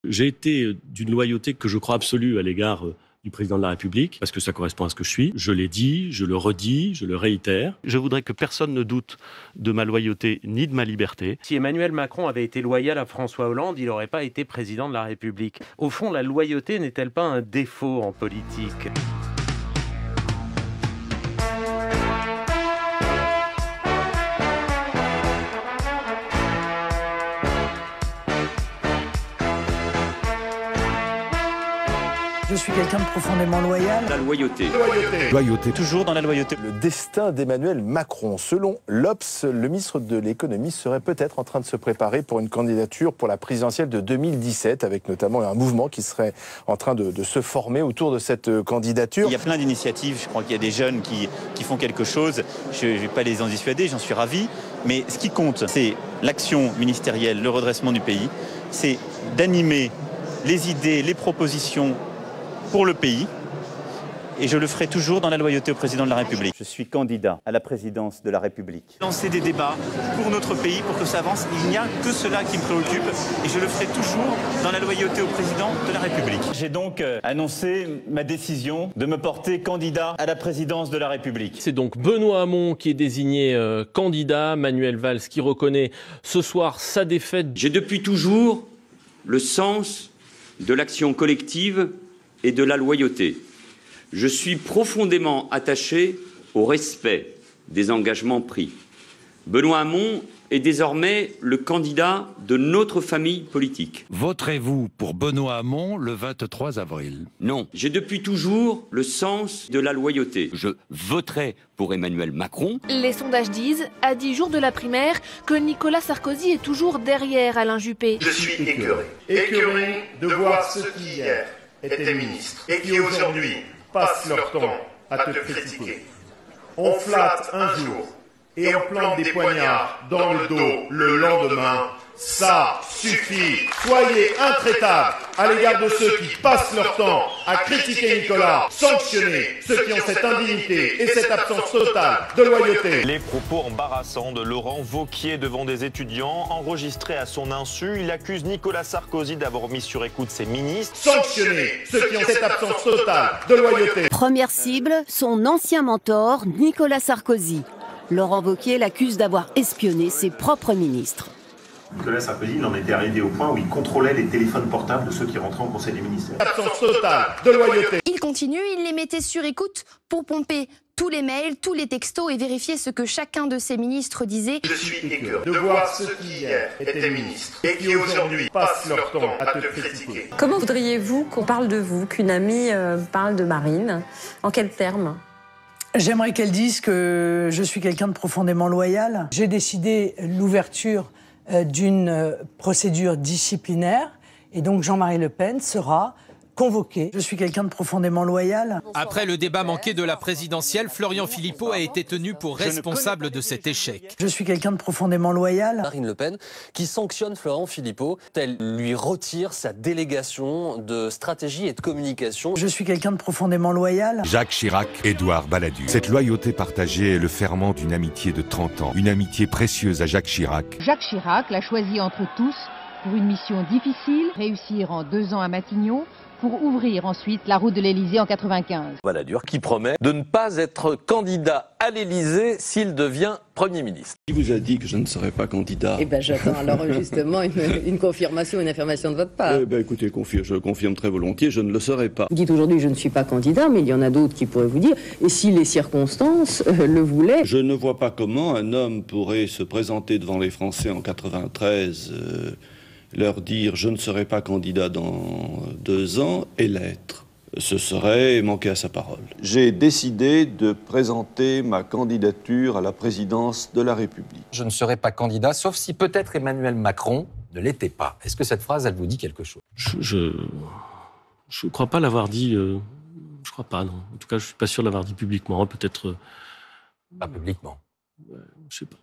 J'ai été d'une loyauté que je crois absolue à l'égard du président de la République, parce que ça correspond à ce que je suis. Je l'ai dit, je le redis, je le réitère. Je voudrais que personne ne doute de ma loyauté ni de ma liberté. Si Emmanuel Macron avait été loyal à François Hollande, il n'aurait pas été président de la République. Au fond, la loyauté n'est-elle pas un défaut en politique ? Je suis quelqu'un de profondément loyal. La loyauté. Loyauté. Toujours dans la loyauté. Le destin d'Emmanuel Macron. Selon l'Obs, le ministre de l'économie serait peut-être en train de se préparer pour une candidature pour la présidentielle de 2017, avec notamment un mouvement qui serait en train de se former autour de cette candidature. Il y a plein d'initiatives, je crois qu'il y a des jeunes qui font quelque chose. Je ne vais pas les en dissuader, j'en suis ravi. Mais ce qui compte, c'est l'action ministérielle, le redressement du pays. C'est d'animer les idées, les propositions pour le pays, et je le ferai toujours dans la loyauté au président de la République. Je suis candidat à la présidence de la République. Lancer des débats pour notre pays, pour que ça avance, il n'y a que cela qui me préoccupe, et je le ferai toujours dans la loyauté au président de la République. J'ai donc annoncé ma décision de me porter candidat à la présidence de la République. C'est donc Benoît Hamon qui est désigné candidat, Manuel Valls qui reconnaît ce soir sa défaite. J'ai depuis toujours le sens de l'action collective et de la loyauté. Je suis profondément attaché au respect des engagements pris. Benoît Hamon est désormais le candidat de notre famille politique. Voterez-vous pour Benoît Hamon le 23 avril? Non, j'ai depuis toujours le sens de la loyauté. Je voterai pour Emmanuel Macron. Les sondages disent, à 10 jours de la primaire, que Nicolas Sarkozy est toujours derrière Alain Juppé. Je suis écœuré de voir ceux qui hier étaient ministres et qui aujourd'hui passent leur temps à te critiquer. On flatte un jour et on plante des poignards dans le dos le lendemain. Ça suffit. Soyez intraitables à l'égard de ceux qui passent leur temps à critiquer Nicolas. Sanctionnez ceux qui ont cette indignité et cette absence totale de loyauté. Les propos embarrassants de Laurent Wauquiez devant des étudiants, enregistrés à son insu, il accuse Nicolas Sarkozy d'avoir mis sur écoute ses ministres. Sanctionnez ceux qui ont cette absence totale de loyauté. Première cible, son ancien mentor, Nicolas Sarkozy. Laurent Wauquiez l'accuse d'avoir espionné ses propres ministres. Nicolas Sarkozy, il en était arrivé au point où il contrôlait les téléphones portables de ceux qui rentraient en conseil des ministères. Absence totale de loyauté. Il continue, il les mettait sur écoute pour pomper tous les mails, tous les textos et vérifier ce que chacun de ses ministres disait. Je suis écœuré de voir ceux qui hier étaient ministres et qui aujourd'hui passent leur temps à te critiquer. Comment voudriez-vous qu'on parle de vous, qu'une amie parle de Marine? En quels termes? J'aimerais qu'elle dise que je suis quelqu'un de profondément loyal. J'ai décidé l'ouverture d'une procédure disciplinaire et donc Jean-Marie Le Pen sera convoqué. Je suis quelqu'un de profondément loyal. Après le débat manqué de la présidentielle, Florian Philippot a été tenu pour responsable de cet échec. Je suis quelqu'un de profondément loyal. Marine Le Pen qui sanctionne Florian Philippot, elle lui retire sa délégation de stratégie et de communication. Je suis quelqu'un de profondément loyal. Jacques Chirac, Édouard Balladur. Cette loyauté partagée est le ferment d'une amitié de 30 ans, une amitié précieuse à Jacques Chirac. Jacques Chirac l'a choisi entre tous pour une mission difficile, réussir en 2 ans à Matignon, pour ouvrir ensuite la route de l'Élysée en 95. Balladur qui promet de ne pas être candidat à l'Élysée s'il devient Premier ministre. Qui vous a dit que je ne serai pas candidat? Eh bien, j'attends alors justement une confirmation, une affirmation de votre part. Eh bien, écoutez, je confirme très volontiers, je ne le serai pas. Vous dites aujourd'hui, je ne suis pas candidat, mais il y en a d'autres qui pourraient vous dire, et si les circonstances le voulaient? Je ne vois pas comment un homme pourrait se présenter devant les Français en 93, leur dire « je ne serai pas candidat dans 2 ans » et l'être. Ce serait manquer à sa parole. J'ai décidé de présenter ma candidature à la présidence de la République. Je ne serai pas candidat, sauf si peut-être Emmanuel Macron ne l'était pas. Est-ce que cette phrase, elle vous dit quelque chose? Je crois pas l'avoir dit. Je crois pas, non. En tout cas, je suis pas sûr de l'avoir dit publiquement. Peut-être. Pas publiquement. Je sais pas.